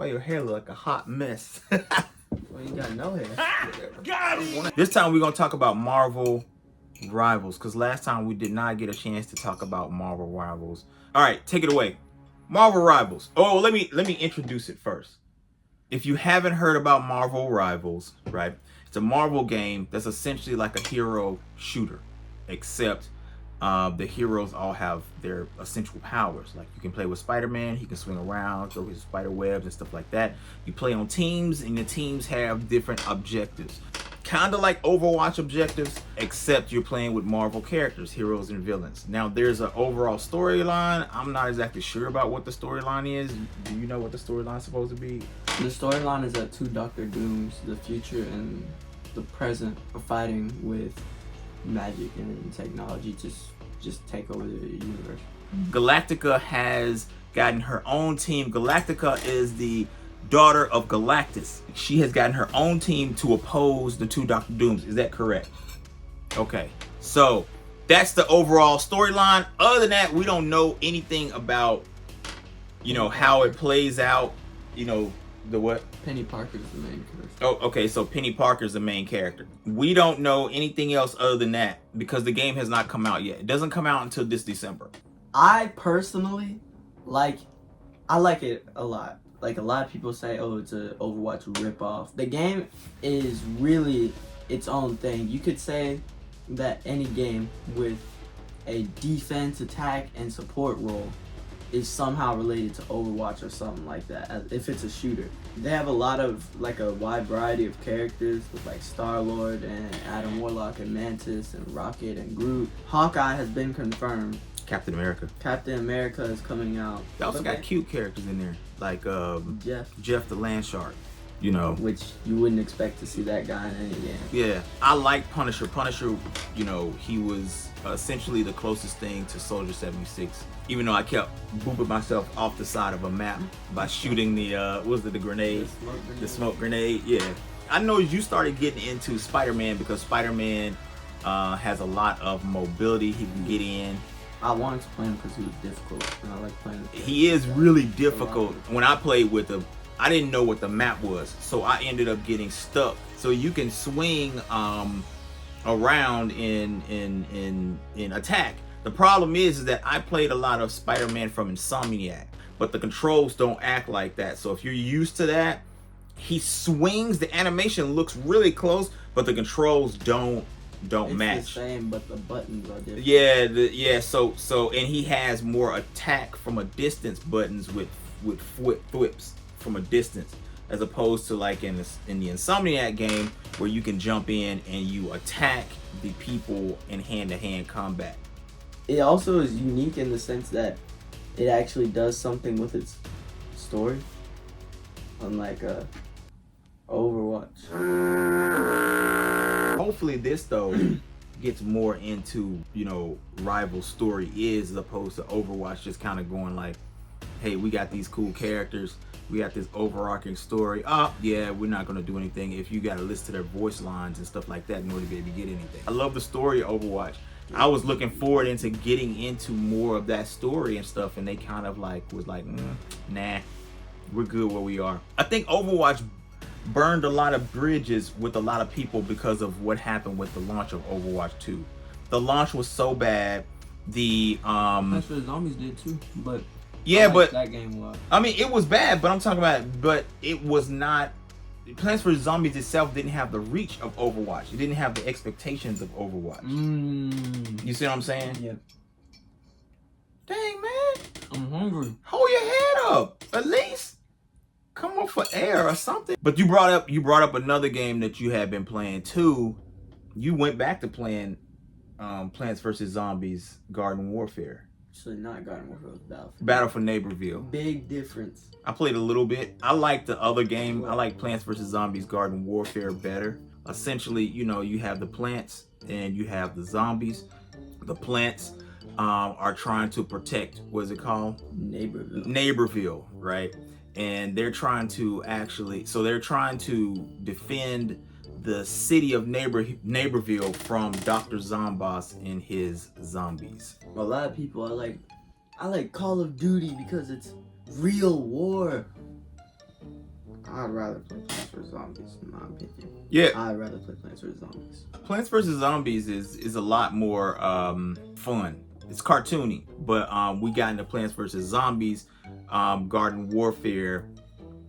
why your hair look like a hot mess. Well, you got no hair. Got it. This time we're gonna talk about Marvel Rivals, because last time we did not get a chance to talk about Marvel Rivals. All right, take it away. Marvel Rivals. Oh, let me introduce it first. If you haven't heard about Marvel Rivals, right? It's a Marvel game that's essentially like a hero shooter, except the heroes all have their essential powers. Like you can play with Spider-Man, he can swing around, throw his spider webs and stuff like that. You play on teams, and the teams have different objectives. Kind of like Overwatch objectives, except you're playing with Marvel characters, heroes and villains. Now there's an overall storyline. I'm not exactly sure about what the storyline is. Do you know what the storyline's supposed to be? The storyline is that two Doctor Dooms, the future and the present, are fighting with magic and technology to just take over the universe. Galactica has gotten her own team. Galactica is the daughter of Galactus. She has gotten her own team to oppose the two Doctor Dooms. Is that correct? Okay, so that's the overall storyline. Other than that, we don't know anything about, you know, how it plays out. You know, the what? Penny Parker's the main character. Oh, okay, so Penny Parker's the main character. We don't know anything else other than that because the game has not come out yet. It doesn't come out until this December. I personally like it a lot. Like a lot of people say, oh, it's an Overwatch ripoff. The game is really its own thing. You could say that any game with a defense, attack, and support role is somehow related to Overwatch or something like that, if it's a shooter. They have a lot of, like, a wide variety of characters with, like, Star-Lord and Adam Warlock and Mantis and Rocket and Groot. Hawkeye has been confirmed. Captain America. Captain America is coming out. They also got cute characters in there, like Jeff the Land Shark. You know, which you wouldn't expect to see that guy in any game. Yeah, I like Punisher. Punisher, you know, he was essentially the closest thing to Soldier 76. Even though I kept booping myself off the side of a map by shooting the what was it, the grenade, the smoke grenade. Yeah, I know you started getting into Spider-Man because Spider-Man has a lot of mobility. He can get in. I wanted to play him because he was difficult, and I like playing him. He is really difficult. When I played with him, I didn't know what the map was, so I ended up getting stuck. So you can swing around in attack. The problem is that I played a lot of Spider-Man from Insomniac, but the controls don't act like that. So if you're used to that, he swings. The animation looks really close, but the controls don't match. It's the same, but the buttons are different. Yeah, So and he has more attack from a distance buttons with whips from a distance, as opposed to like in the Insomniac game where you can jump in and you attack the people in hand-to-hand combat. It also is unique in the sense that it actually does something with its story, unlike Overwatch. Hopefully this though gets more into, you know, rival story as opposed to Overwatch just kind of going like, hey, we got these cool characters, we got this overarching story. Oh, yeah, we're not going to do anything if you got to listen to their voice lines and stuff like that in order to be able to get anything. I love the story of Overwatch. I was looking forward into getting into more of that story and stuff, and they kind of like was like, nah, we're good where we are. I think Overwatch burned a lot of bridges with a lot of people because of what happened with the launch of Overwatch 2. The launch was so bad. Plants vs. Zombies did too, but yeah, but that game was. I mean, it was bad, but I'm talking about, but it was not. Plants vs. Zombies itself didn't have the reach of Overwatch. It didn't have the expectations of Overwatch. You see what I'm saying? Yeah. Dang, man. I'm hungry. Hold your head up, at least. Come up for air or something. But you brought up another game that you had been playing too. You went back to playing Plants vs. Zombies Garden Warfare. Actually, not Garden Warfare, it was Battlefield. Battle for Neighborville. Big difference. I played a little bit. I like the other game. I like Plants vs. Zombies Garden Warfare better. Essentially, you know, you have the plants and you have the zombies. The plants are trying to protect, what's it called? Neighborville, right? And they're trying to defend the city of Neighborville from Dr. Zomboss and his zombies. A lot of people I like Call of Duty because it's real war. I'd rather play Plants vs Zombies, in my opinion. Yeah, I'd rather play Plants vs Zombies. Plants vs Zombies is a lot more fun. It's cartoony, but we got into Plants vs Zombies, Garden Warfare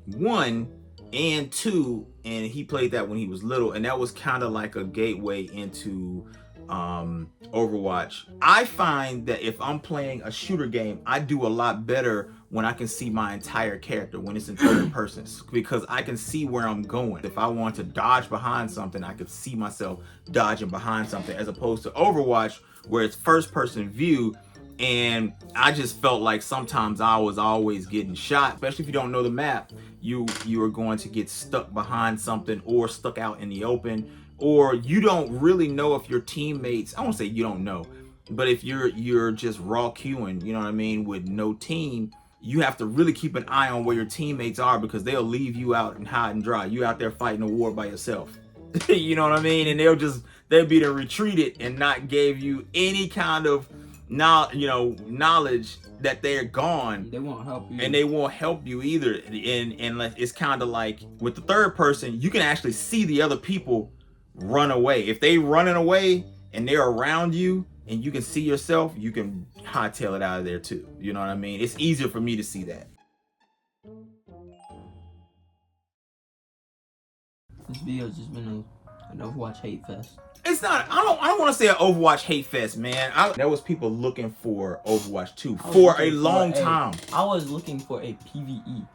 1 and 2, and he played that when he was little, and that was kind of like a gateway into Overwatch. I find that if I'm playing a shooter game, I do a lot better when I can see my entire character, when it's in third person, because I can see where I'm going. If I want to dodge behind something, I could see myself dodging behind something, as opposed to Overwatch where it's first person view. And I just felt like sometimes I was always getting shot, especially if you don't know the map. You are going to get stuck behind something or stuck out in the open, or you don't really know if your teammates, I won't say you don't know, but if you're just raw queuing, you know what I mean, with no team, you have to really keep an eye on where your teammates are, because they'll leave you out and high and dry. You out there fighting a war by yourself. You know what I mean? And they'll be to retreated and not give you any kind of knowledge that they're gone. They won't help you, and they won't help you either. And it's kind of like with the third person, you can actually see the other people run away. If they running away and they're around you and you can see yourself, you can hightail it out of there too. You know what I mean? It's easier for me to see that. This video's just been an Overwatch hate fest. It's not. I don't want to say an Overwatch hate fest, man. There was people looking for Overwatch 2 for a long time. I was looking for a PvE.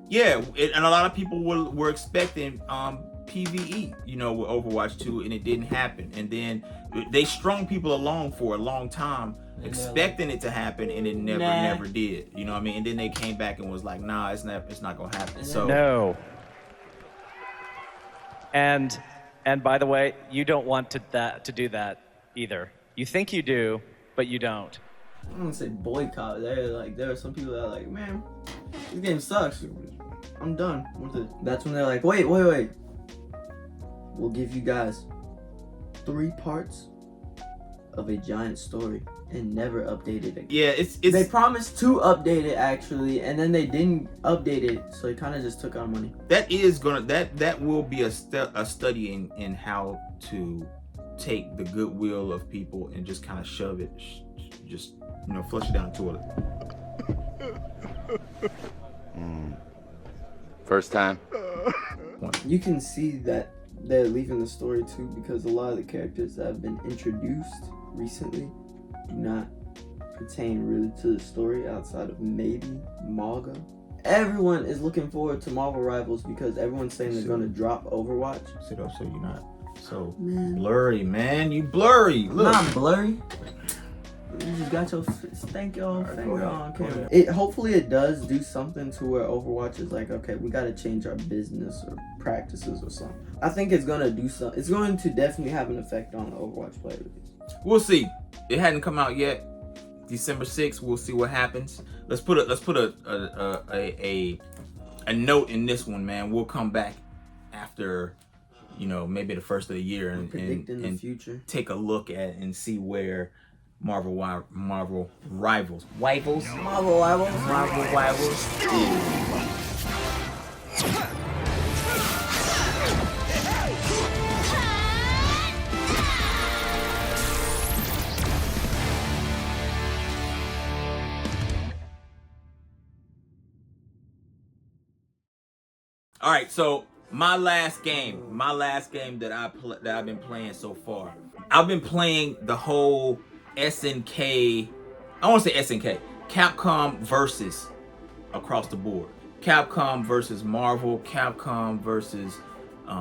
Yeah, and a lot of people were expecting PvE, you know, with Overwatch 2, and it didn't happen. And then they strung people along for a long time, expecting it to happen, and it never did. You know what I mean? And then they came back and was like, nah, it's not gonna happen. So no. And by the way, you don't want to do that either. You think you do, but you don't. I don't want to say boycott. There are some people that are like, man, this game sucks. I'm done with it. That's when they're like, wait. We'll give you guys 3 parts of a giant story and never update it again. Yeah, it's they promised to update it actually, and then they didn't update it, so it kind of just took our money. That will be a study in how to take the goodwill of people and just kind of shove it, just flush it down the toilet. First time. You can see that they're leaving the story too, because a lot of the characters that have been introduced recently do not pertain really to the story outside of maybe Mauga. Everyone is looking forward to Marvel Rivals because everyone's saying they're going to drop Overwatch. Sit up so you're not so blurry, man. You blurry. Look. Not blurry. You just got your thank y'all on camera. Hopefully it does do something to where Overwatch is like, okay, we got to change our business or practices or something. I think it's going to do something. It's going to definitely have an effect on the Overwatch player base. We'll see. It hadn't come out yet. December 6th. We'll see what happens. Let's put a note in this one, man. We'll come back after, maybe the first of the year and the future. Take a look at and see where Marvel Rivals All right, so my last game that I've been playing so far. I've been playing the whole SNK. I want to say SNK. Capcom versus across the board. Capcom versus Marvel. Capcom versus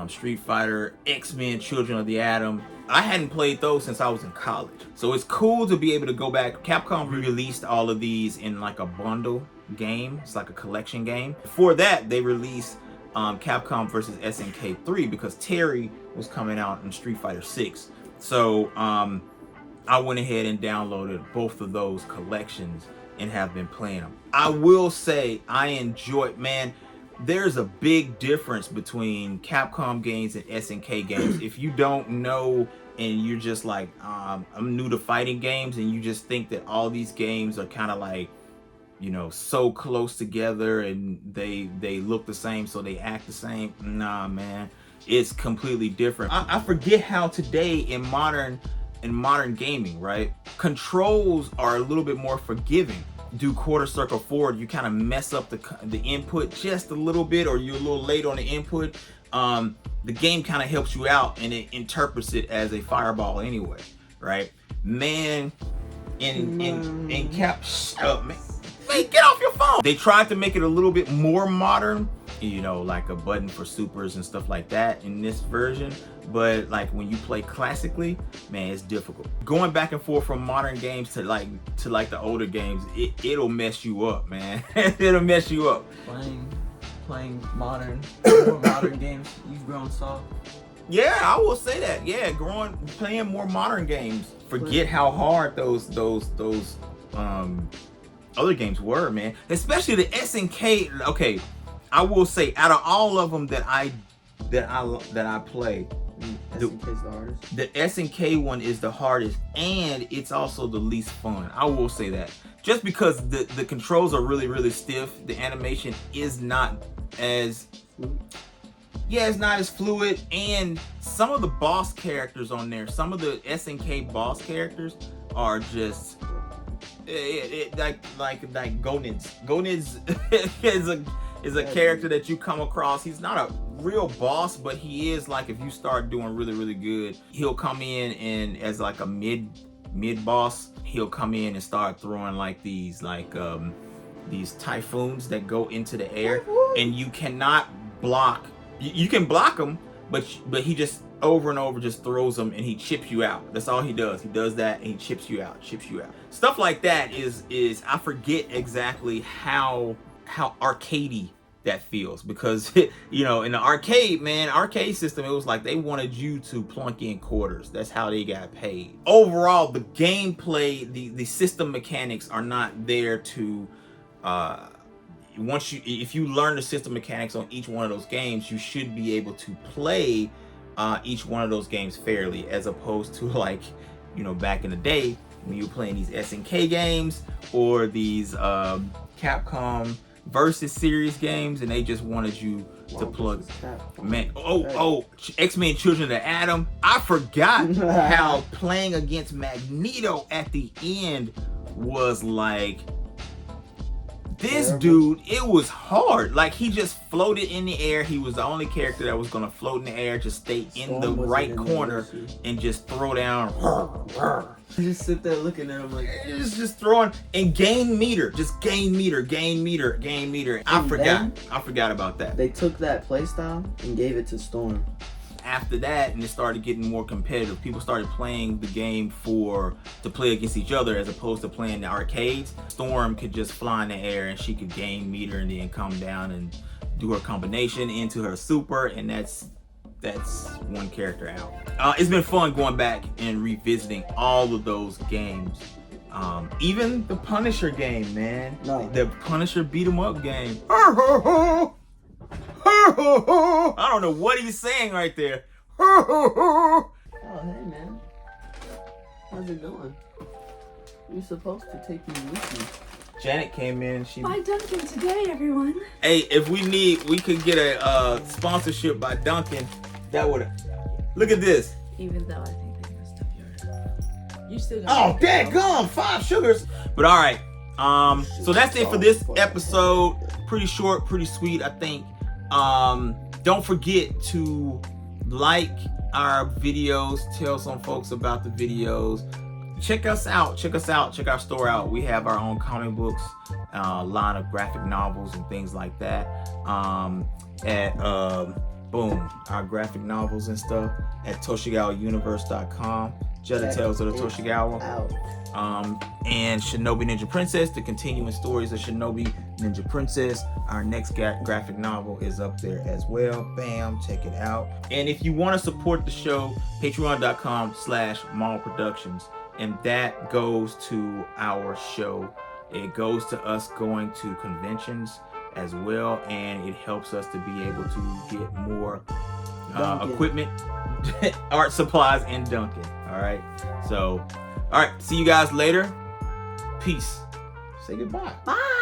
Street Fighter. X-Men: Children of the Atom. I hadn't played those since I was in college, so it's cool to be able to go back. Capcom released all of these in like a bundle game. It's like a collection game. Before that, they released Capcom versus SNK 3 because Terry was coming out in Street Fighter 6. So I went ahead and downloaded both of those collections and have been playing them. I will say I enjoy, man, there's a big difference between Capcom games and SNK games. If you don't know and you're just like, I'm new to fighting games and you just think that all these games are kind of like, you know, so close together and they look the same, so they act the same. Nah, man, it's completely different. I forget how today in modern gaming, right, controls are a little bit more forgiving. Do quarter circle forward, you kind of mess up the input just a little bit, or you're a little late on the input. The game kind of helps you out and it interprets it as a fireball anyway, right? Man, in cap, shut up, man. Hey, get off your phone. They tried to make it a little bit more modern, you know, like a button for supers and stuff like that in this version. But like when you play classically, man, it's difficult. Going back and forth from modern games to like the older games, it'll mess you up, man. It'll mess you up. Playing more modern games, you've grown soft. Yeah, I will say that. Yeah, playing more modern games. Forget how hard those other games were, man. Especially the SNK. Okay, I will say, out of all of them that I play, SNK's the hardest. the SNK one is the hardest, and it's also the least fun. I will say that. Just because the controls are really, really stiff, the animation is not as it's not as fluid, and some of the boss characters on there, some of the SNK boss characters are just like Gonids. Gonids is a character that you come across. He's not a real boss, but he is, like, if you start doing really, really good, he'll come in and as like a mid boss, he'll come in and start throwing like these typhoons that go into the air, and you cannot block. You can block him, but he just over and over just throws them and he chips you out. That's all he does. He does that and he chips you out. Stuff like that is I forget exactly how arcadey that feels, because you know, in the arcade system, it was like they wanted you to plunk in quarters. That's how they got paid. Overall, the gameplay, the system mechanics are not there to if you learn the system mechanics on each one of those games, you should be able to play each one of those games fairly, as opposed to, like, you know, back in the day when you were playing these SNK games or these Capcom Versus series games, and they just wanted you to plug, man. X-Men Children of Atom. I forgot how playing against Magneto at the end was like. This dude, it was hard. Like, he just floated in the air. He was the only character that was gonna float in the air, just stay in the right corner and just throw down. Just sit there looking at him like, just throwing and gain meter. Just gain meter. I forgot about that. They took that playstyle and gave it to Storm. After that, and it started getting more competitive. People started playing the game to play against each other, as opposed to playing the arcades. Storm could just fly in the air and she could gain meter and then come down and do her combination into her super, and that's one character out. It's been fun going back and revisiting all of those games. Even the Punisher game, man. No. The Punisher beat 'em up game. I don't know what he's saying right there. Oh, hey, man. How's it going? You're supposed to take me with you. Janet came in. By Dunkin' today, everyone. Hey, if we could get a sponsorship by Dunkin', that would. Look at this. Even though I think they messed up yours. You still got. Oh, daggone, 5 sugars. But all right. So that's it for this episode. Pretty short, pretty sweet, I think. Don't forget to like our videos, tell some folks about the videos, check us out, check our store out. We have our own comic books, line of graphic novels and things like that, at our graphic novels and stuff at ToshigawaUniverse.com. Jetta Tales of the Toshigawa. And Shinobi Ninja Princess, the continuing stories of Shinobi Ninja Princess. Our next graphic novel is up there as well. Bam, check it out. And if you want to support the show, patreon.com/Mall Productions. And that goes to our show. It goes to us going to conventions as well, and it helps us to be able to get more equipment, art supplies in Dunkin'. All right. So, all right. See you guys later. Peace. Say goodbye. Bye.